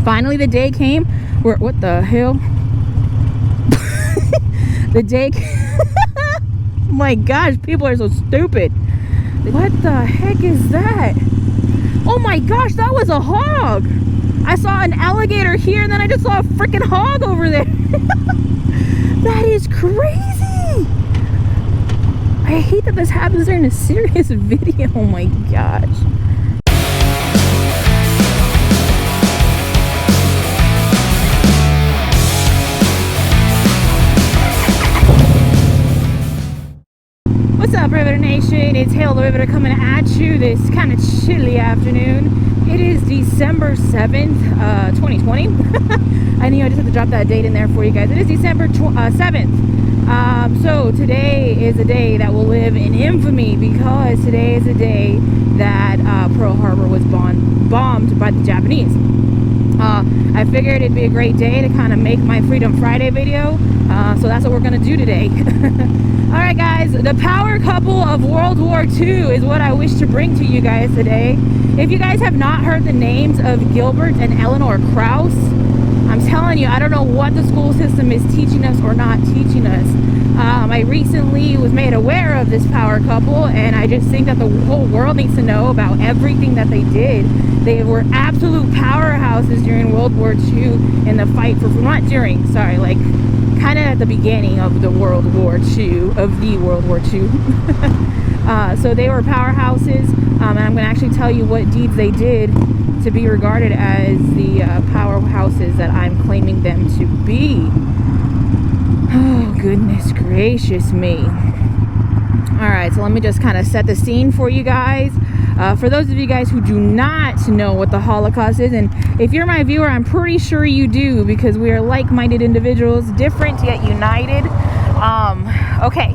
Finally, the day came where, what the hell? The day my gosh, people are so stupid. What the heck is that? Oh my gosh, that was a hog. I saw an alligator here, and then I just saw a freaking hog over there. That is crazy. I hate that this happens during a serious video. Oh my gosh. What's up, Riveter Nation? It's Hail the Riveter coming at you this kind of chilly afternoon. It is December 7th, 2020. I knew I just had to drop that date in there for you guys. It is December 7th. So today is a day that will live in infamy, because today is the day that Pearl Harbor was bombed by the Japanese. I figured it'd be a great day to kind of make my Freedom Friday video. So that's what we're going to do today. Alright guys, the power couple of World War II is what I wish to bring to you guys today. If you guys have not heard the names of Gilbert and Eleanor Krauss, I'm telling you, I don't know what the school system is teaching us or not teaching us. I recently was made aware of this power couple, and I just think that the whole world needs to know about everything that they did. They were absolute powerhouses during World War II in the fight for, not during, sorry, like kind of at the beginning of the World War II, so they were powerhouses, and I'm going to actually tell you what deeds they did to be regarded as the powerhouses that I'm claiming them to be. Oh, goodness gracious me. Alright, so let me just kind of set the scene for you guys. For those of you guys who do not know what the Holocaust is, and if you're my viewer, I'm pretty sure you do, because we are like-minded individuals, different yet united. Okay,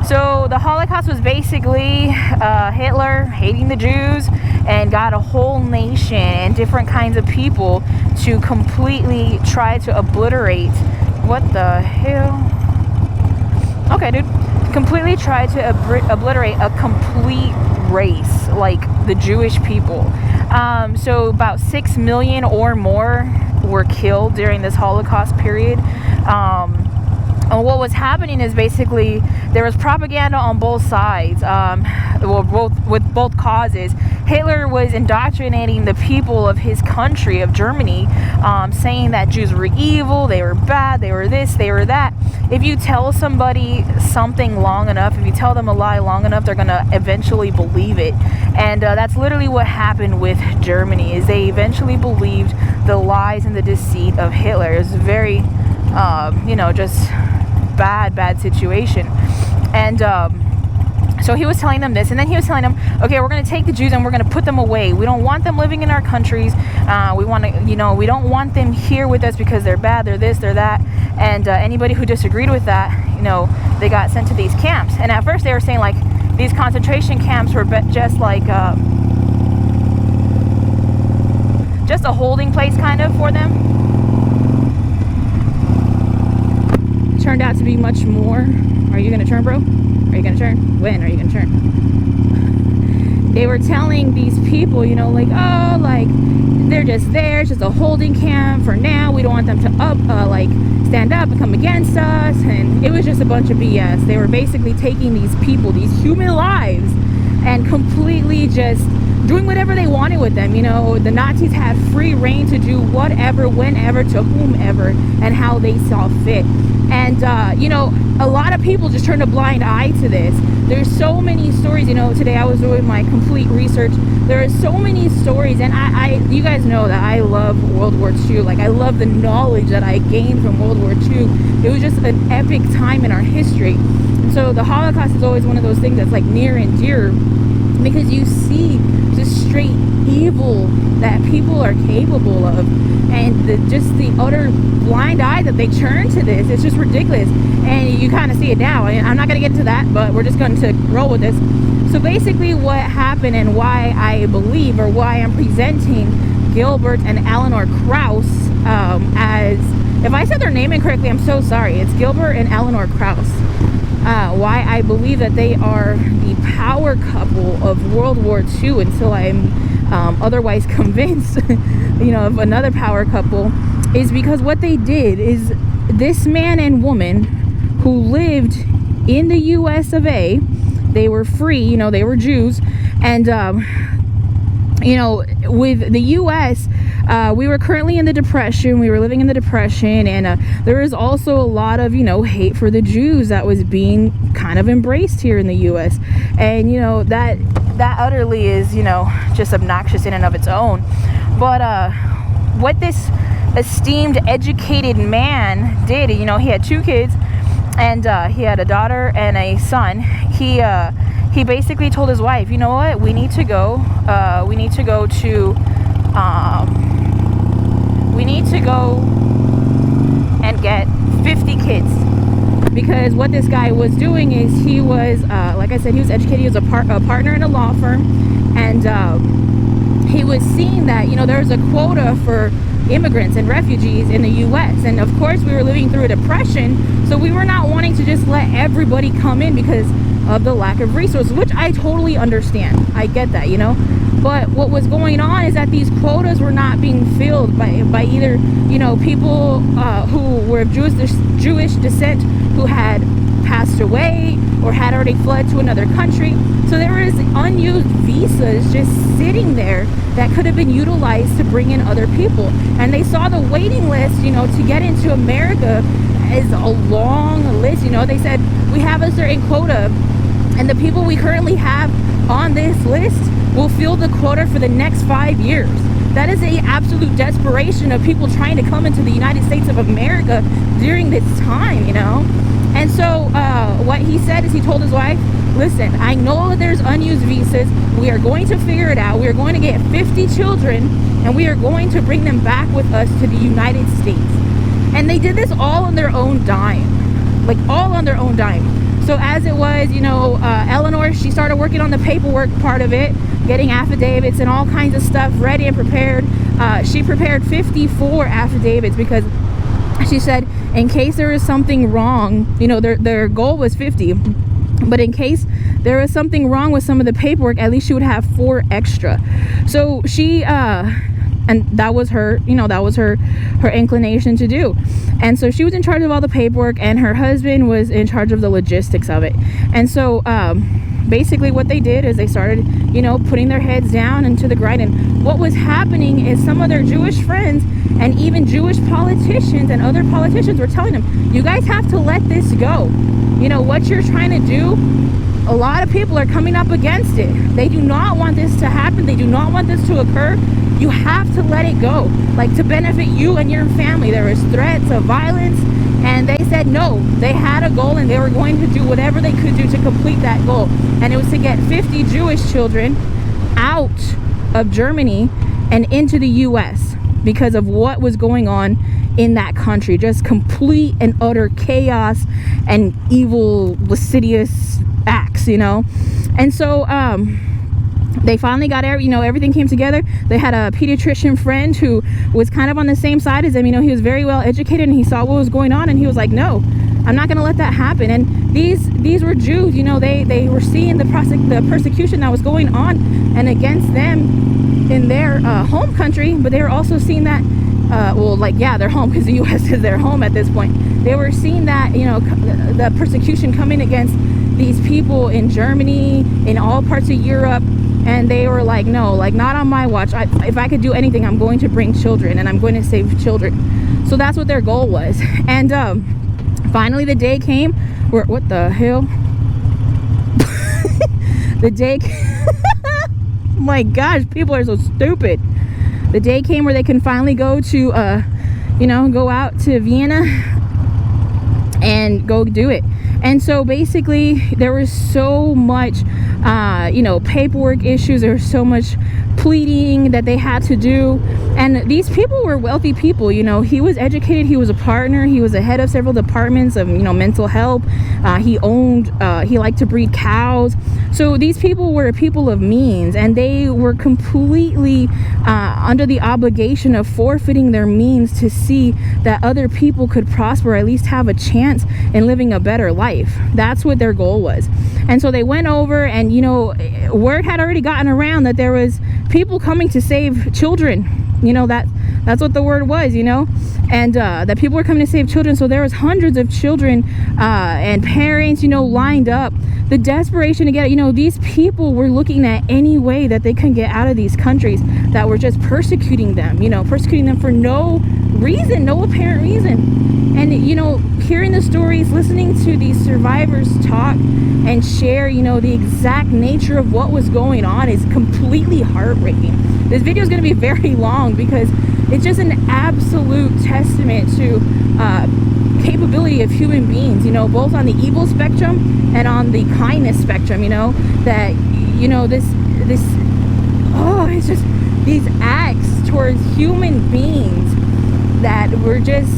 so the Holocaust was basically Hitler hating the Jews and got a whole nation and different kinds of people to completely try to obliterate. What the hell? Okay, dude. Completely tried to obliterate a complete race, like the Jewish people. So about 6 million or more were killed during this Holocaust period. And what was happening is basically there was propaganda on both sides, with both causes. Hitler was indoctrinating the people of his country, of Germany, saying that Jews were evil, they were bad, they were this, they were that. If you tell somebody something long enough, if you tell them a lie long enough, they're going to eventually believe it. And that's literally what happened with Germany, is they eventually believed the lies and the deceit of Hitler. It was very, just bad situation. And so he was telling them this, and then he was telling them, okay, we're going to take the Jews and we're going to put them away. We don't want them living in our countries. We want to, we don't want them here with us because they're bad, they're this, they're that. And anybody who disagreed with that, they got sent to these camps. And at first they were saying, like, these concentration camps were just like just a holding place kind of for them. Turned out to be much more. Are you gonna turn, bro? Are you gonna turn? When are you gonna turn? They were telling these people, like, oh, like, they're just there, it's just a holding camp for now. We don't want them to stand up and come against us. And it was just a bunch of BS. They were basically taking these people, these human lives, and completely just doing whatever they wanted with them. The Nazis had free reign to do whatever, whenever, to whomever, and how they saw fit. And a lot of people just turned a blind eye to this. There's so many stories. Today I was doing my complete research. There are so many stories, and you guys know that I love World War II. Like, I love the knowledge that I gained from World War II. It was just an epic time in our history. And so the Holocaust is always one of those things that's like near and dear, because you see just straight evil that people are capable of, and just the utter blind eye that they turn to this. It's just ridiculous, and you kind of see it now. And I'm not going to get into that, but we're just going to roll with this. So basically what happened, and why I believe, or why I'm presenting Gilbert and Eleanor Krauss as, if I said their name incorrectly, I'm so sorry. It's Gilbert and Eleanor Krauss. Why I believe that they are the power couple of World War II until I'm otherwise convinced, of another power couple, is because what they did is this man and woman who lived in the US of A, they were free, they were Jews, and with the US, we were currently in the Depression. We were living in the Depression, and there was also a lot of, hate for the Jews that was being kind of embraced here in the US. And, that utterly is, just obnoxious in and of its own. But what this esteemed, educated man did, he had 2 kids, and he had a daughter and a son. He basically told his wife, you know what, we need to go and get 50 kids. Because what this guy was doing is he was, like I said, he was educated. He was a partner in a law firm, and he was seeing that, there was a quota for immigrants and refugees in the US, and of course we were living through a depression, so we were not wanting to just let everybody come in because of the lack of resources, which I totally understand. I get that, but what was going on is that these quotas were not being filled by either people who were of Jewish descent who had passed away or had already fled to another country. So there was unused visas just sitting there that could have been utilized to bring in other people. And they saw the waiting list, to get into America is a long list. They said we have a certain quota, and the people we currently have on this list will fill the quota for the next 5 years. That is a absolute desperation of people trying to come into the United States of America during this time, And so what he said is he told his wife, listen, I know that there's unused visas. We are going to figure it out. We are going to get 50 children, and we are going to bring them back with us to the United States. And they did this all on their own dime, all on their own dime. So as it was, Eleanor, she started working on the paperwork part of it, getting affidavits and all kinds of stuff ready and prepared. She prepared 54 affidavits because she said in case there was something wrong, their goal was 50. But in case there was something wrong with some of the paperwork, at least she would have 4 extra. So she, and that was her, that was her inclination to do. And so she was in charge of all the paperwork, and her husband was in charge of the logistics of it. And so basically what they did is they started, putting their heads down into the grind. And what was happening is some of their Jewish friends and even Jewish politicians and other politicians were telling them, you guys have to let this go. What you're trying to do, a lot of people are coming up against it. They do not want this to happen. They do not want this to occur. You have to let it go, to benefit you and your family. There was threats of violence, and they said no. They had a goal, and they were going to do whatever they could do to complete that goal. And it was to get 50 Jewish children out of Germany and into the US because of what was going on in that country. Just complete and utter chaos and evil, lascivious acts, And so they finally got everything came together. They had a pediatrician friend who was kind of on the same side as them. He was very well educated, and he saw what was going on, and he was like, no, I'm not going to let that happen. And these were Jews, they were seeing the persecution that was going on and against them in their home country, but they were also seeing that their home, because the U.S. is their home at this point. They were seeing that the persecution coming against these people in Germany, in all parts of Europe, and they were like, no, not on my watch. If I could do anything, I'm going to bring children, and I'm going to save children. So that's what their goal was. And finally the day came where, what the hell? The day oh my gosh, people are so stupid. The day came where they can finally go to go out to Vienna and go do it. And so basically there was so much paperwork issues. There was so much pleading that they had to do, and these people were wealthy people. He was educated, he was a partner, he was the head of several departments of mental health. He liked to breed cows. So these people were people of means, and they were completely under the obligation of forfeiting their means to see that other people could prosper, or at least have a chance in living a better life. That's what their goal was. And so they went over, and word had already gotten around that there was people coming to save children. That's what the word was, and that people were coming to save children. So there was hundreds of children and parents, lined up. The desperation to get it, these people were looking at any way that they could get out of these countries that were just persecuting them, persecuting them for no reason, no apparent reason. And, hearing the stories, listening to these survivors talk and share, the exact nature of what was going on is completely heartbreaking. This video is going to be very long because it's just an absolute testament to capability of human beings, both on the evil spectrum and on the kindness spectrum, that, it's just these acts towards human beings that were just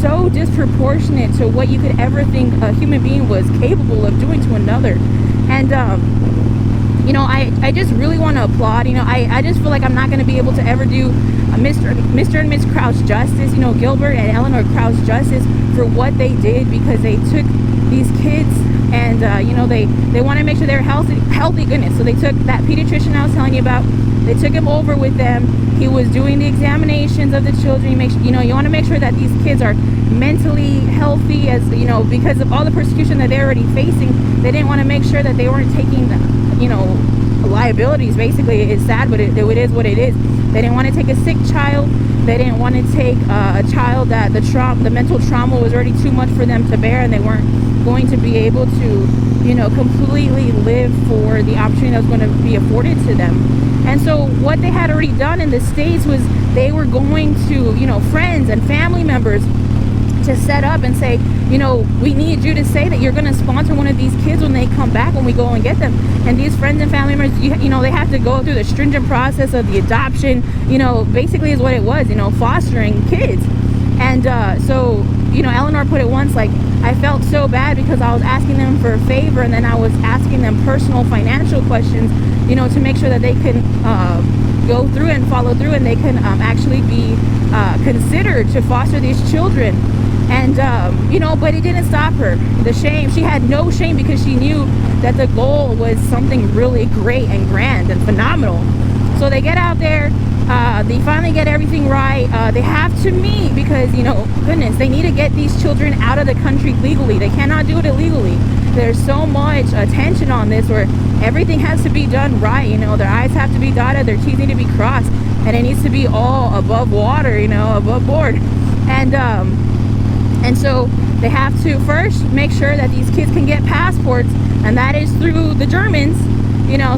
so disproportionate to what you could ever think a human being was capable of doing to another. And I just really want to applaud. I just feel like I'm not going to be able to ever do a Mr. and Miss Crouch justice, Gilbert and Eleanor Crouch justice for what they did, because they took these kids and they want to make sure they're healthy goodness. So they took that pediatrician I was telling you about. They took him over with them. He was doing the examinations of the children. You want to make sure that these kids are mentally healthy, as because of all the persecution that they're already facing. They didn't want to make sure that they weren't taking liabilities. Basically, it's sad, but it is what it is. They didn't want to take a sick child. They didn't want to take a child that the mental trauma was already too much for them to bear, and they weren't going to be able to completely live for the opportunity that was going to be afforded to them. And so what they had already done in the States was they were going to friends and family members to set up and say, we need you to say that you're going to sponsor one of these kids when they come back, when we go and get them. And these friends and family members, they have to go through the stringent process of the adoption, basically is what it was, fostering kids. And so Eleanor put it once, like, I felt so bad because I was asking them for a favor, and then I was asking them personal financial questions, to make sure that they can go through and follow through, and they can actually be considered to foster these children. And but it didn't stop her. The shame, she had no shame, because she knew that the goal was something really great and grand and phenomenal. So they get out there, they finally get everything right. They have to meet because goodness, they need to get these children out of the country legally. They cannot do it illegally. There's so much attention on this, where everything has to be done right. Their I's have to be dotted, their T's need to be crossed, and it needs to be all above water, above board. And so they have to first make sure that these kids can get passports, and that is through the Germans.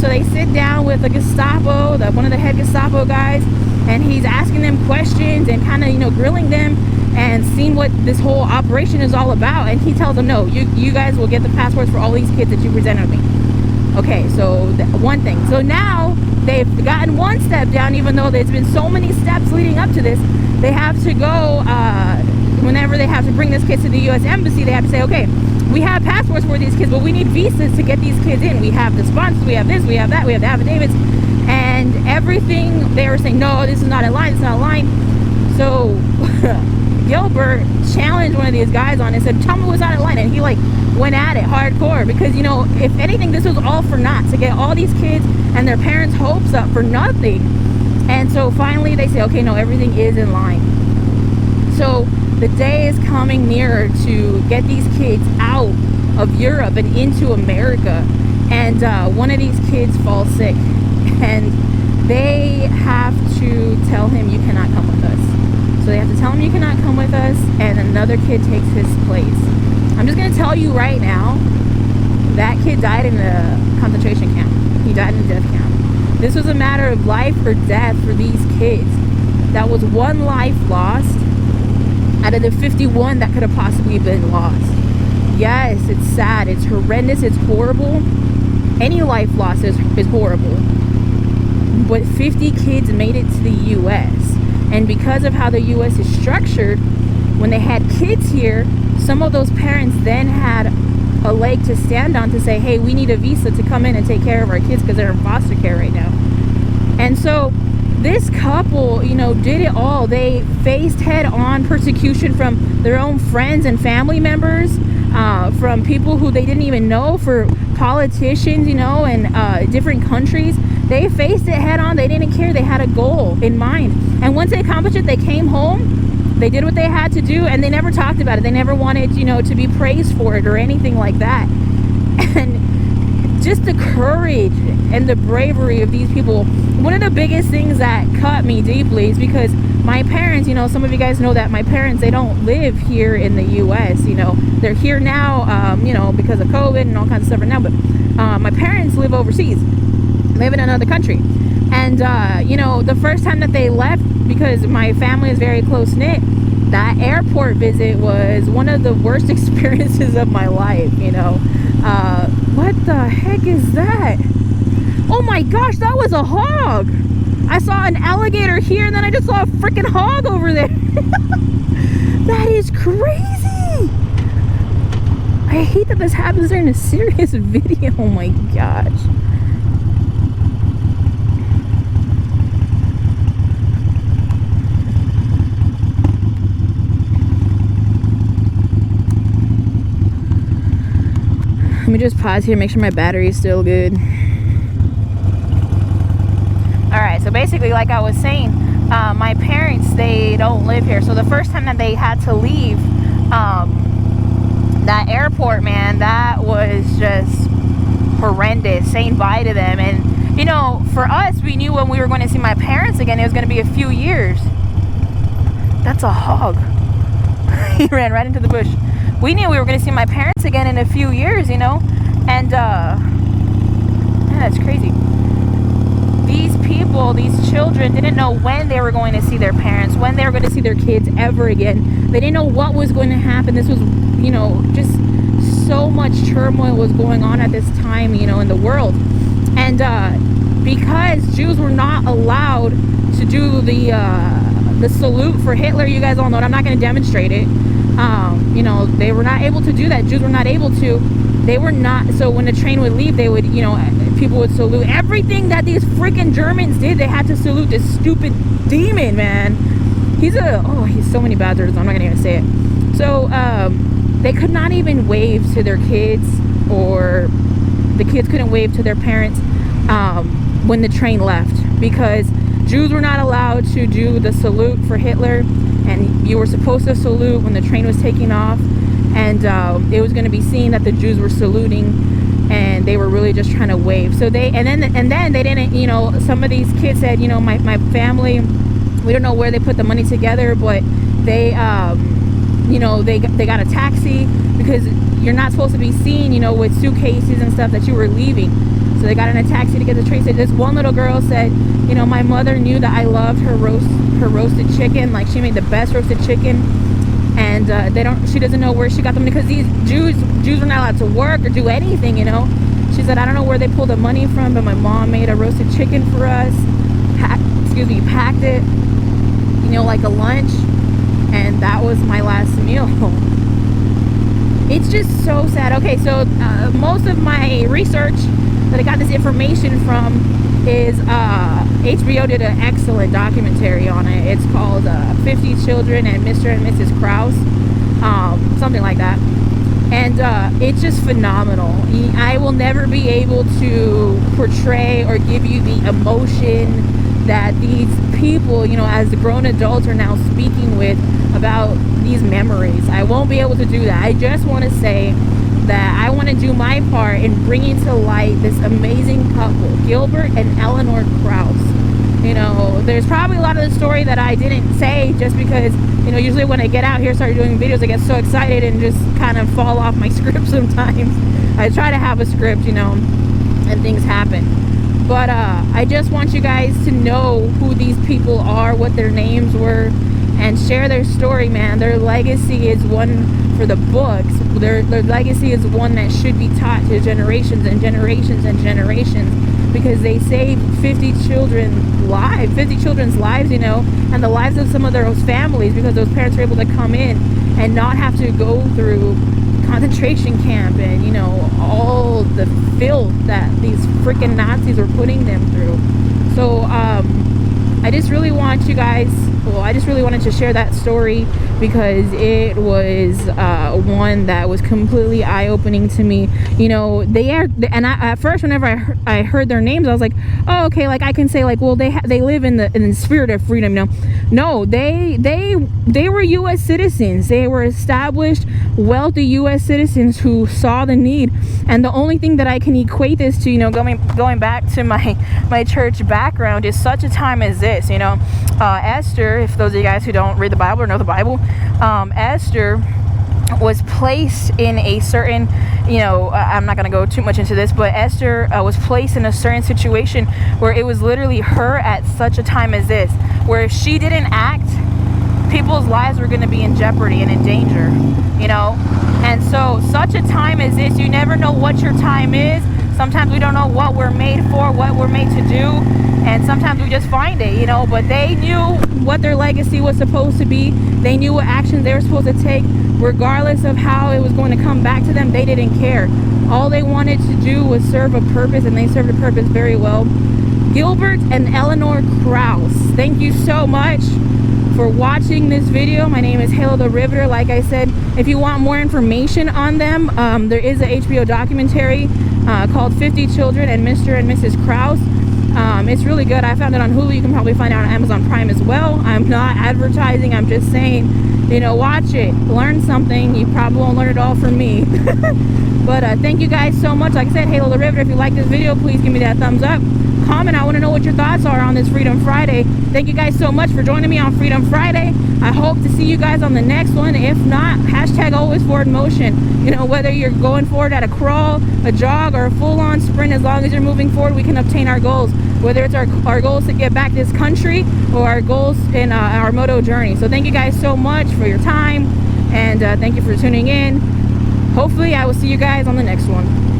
So they sit down with the Gestapo, one of the head Gestapo guys, and he's asking them questions and kind of grilling them and seeing what this whole operation is all about. And he tells them, no, you guys will get the passports for all these kids that you presented me. Okay, so one thing. So now they've gotten one step down, even though there's been so many steps leading up to this. They have to go, whenever they have to bring this kid to the U.S. Embassy, they have to say, okay, we have passports for these kids, but we need visas to get these kids in. We have the sponsors, we have this, we have that, we have the affidavits, and everything. They were saying, no, this is not in line, this is not in line. So Gilbert challenged one of these guys on it, said, tell me what's not in line. And he went at it hardcore, because if anything, this was all for naught, to get all these kids and their parents' hopes up for nothing. And so finally they say, okay, no, everything is in line. So the day is coming nearer to get these kids out of Europe and into America. And one of these kids falls sick, and they have to tell him, you cannot come with us. So they have to tell him, you cannot come with us, and another kid takes his place. I'm just going to tell you right now, that kid died in a concentration camp. He died in a death camp. This was a matter of life or death for these kids. That was one life lost out of the 51 that could have possibly been lost. Yes, it's sad, it's horrendous, it's horrible. Any life loss is horrible. But 50 kids made it to the U.S. And because of how the U.S. is structured, when they had kids here, some of those parents then had a leg to stand on to say, hey, we need a visa to come in and take care of our kids because they're in foster care right now. And so this couple, you know, did it all. They faced head-on persecution from their own friends and family members, from people who they didn't even know, for politicians, you know, and different countries. They faced it head-on. They didn't care. They had a goal in mind. And once they accomplished it, they came home. They did what they had to do, and they never talked about it. They never wanted, you know, to be praised for it or anything like that. And just the courage and the bravery of these people. One of the biggest things that cut me deeply is because my parents, you know, some of you guys know that my parents, they don't live here in the U.S., you know. They're here now, you know, because of COVID and all kinds of stuff right now. But my parents live overseas, live in another country. And, you know, the first time that they left, because my family is very close-knit, that airport visit was one of the worst experiences of my life, you know. What the heck is that? Oh my gosh, that was a hog. I saw an alligator here, and then I just saw a freaking hog over there. That is crazy. I hate that this happens during a serious video. Oh my gosh. Let me just pause here, make sure my battery is still good. Alright, so basically, like I was saying, my parents, they don't live here. So the first time that they had to leave that airport, man, that was just horrendous, saying bye to them. And, you know, for us, we knew when we were going to see my parents again, it was going to be a few years. That's a hog. He ran right into the bush. We knew we were going to see my parents again in a few years, you know. And, man, that's crazy. These people, these children, didn't know when they were going to see their parents, when they were going to see their kids ever again. They didn't know what was going to happen. This was, you know, just so much turmoil was going on at this time, you know, in the world. And because Jews were not allowed to do the salute for Hitler, you guys all know it. I'm not going to demonstrate it. You know, they were not able to do that. Jews were not able to. They were not. So when the train would leave, they would, you know, people would salute. Everything that these freaking Germans did, they had to salute this stupid demon, man. He's so many bad words. I'm not gonna even say it. So they could not even wave to their kids, or the kids couldn't wave to their parents when the train left, because Jews were not allowed to do the salute for Hitler, and you were supposed to salute when the train was taking off. And it was going to be seen that the Jews were saluting, and they were really just trying to wave. So and then they didn't, you know, some of these kids said, you know, my family, we don't know where they put the money together, but they, you know, they got a taxi, because you're not supposed to be seen, you know, with suitcases and stuff that you were leaving. So they got in a taxi to get the train. So this one little girl said, you know, my mother knew that I loved her roasted chicken. Like, she made the best roasted chicken. And she doesn't know where she got them, because these Jews were not allowed to work or do anything, you know. She said, I don't know where they pulled the money from, but my mom made a roasted chicken for us, packed it, you know, like a lunch, and that was my last meal. It's just so sad. Okay, so most of my research that I got this information from is HBO did an excellent documentary on it. It's called 50 Children and Mr. and Mrs. Krause, something like that. And it's just phenomenal. I will never be able to portray or give you the emotion that these people, you know, as the grown adults are now speaking with about these memories. I won't be able to do that. I just want to say that I want to do my part in bringing to light this amazing couple, Gilbert and Eleanor Krause. You know, there's probably a lot of the story that I didn't say, just because, you know, usually when I get out here, start doing videos, I get so excited and just kind of fall off my script sometimes. I try to have a script, you know, and things happen. But I just want you guys to know who these people are, what their names were, and share their story, man. Their legacy is one for the books. Their legacy is one that should be taught to generations and generations and generations, because they saved 50 children's lives, you know, and the lives of some of those families, because those parents were able to come in and not have to go through concentration camp, and you know, all the filth that these freaking Nazis were putting them through. So I just really want you guys, well, I just really wanted to share that story because it was one that was completely eye-opening to me. You know, they are, and at first, whenever I heard their names, I was like, oh, okay, like I can say like, well, they live in the spirit of freedom. No, they were U.S. citizens. They were established, wealthy U.S. citizens who saw the need. And the only thing that I can equate this to, you know, going back to my church background, is such a time as this. You know, Esther, if those of you guys who don't read the Bible or know the Bible, Esther was placed in a certain, you know, I'm not going to go too much into this, but Esther was placed in a certain situation where it was literally her at such a time as this, where if she didn't act, people's lives were going to be in jeopardy and in danger, you know. And so such a time as this, you never know what your time is. Sometimes we don't know what we're made for, what we're made to do, and sometimes we just find it, you know. But they knew what their legacy was supposed to be. They knew what actions they were supposed to take, regardless of how it was going to come back to them. They didn't care. All they wanted to do was serve a purpose, and they served a purpose very well. Gilbert and Eleanor Krause, thank you so much for watching this video. My name is Halo the Riveter. Like I said, if you want more information on them, there is an HBO documentary called 50 Children and Mr. and Mrs. Krause. It's really good. I found it on Hulu. You can probably find it on Amazon Prime as well. I'm not advertising. I'm just saying, you know, watch it, learn something. You probably won't learn it all from me. But thank you guys so much. Like I said, Halo the Riveter. If you like this video, please give me that thumbs up. Comment. I want to know what your thoughts are on this Freedom Friday. Thank you guys so much for joining me on Freedom Friday. I hope to see you guys on the next one. If not, hashtag always forward motion. You know, whether you're going forward at a crawl, a jog, or a full-on sprint, as long as you're moving forward, we can obtain our goals. Whether it's our goals to get back this country or our goals in our moto journey. So thank you guys so much for your time, and thank you for tuning in. Hopefully I will see you guys on the next one.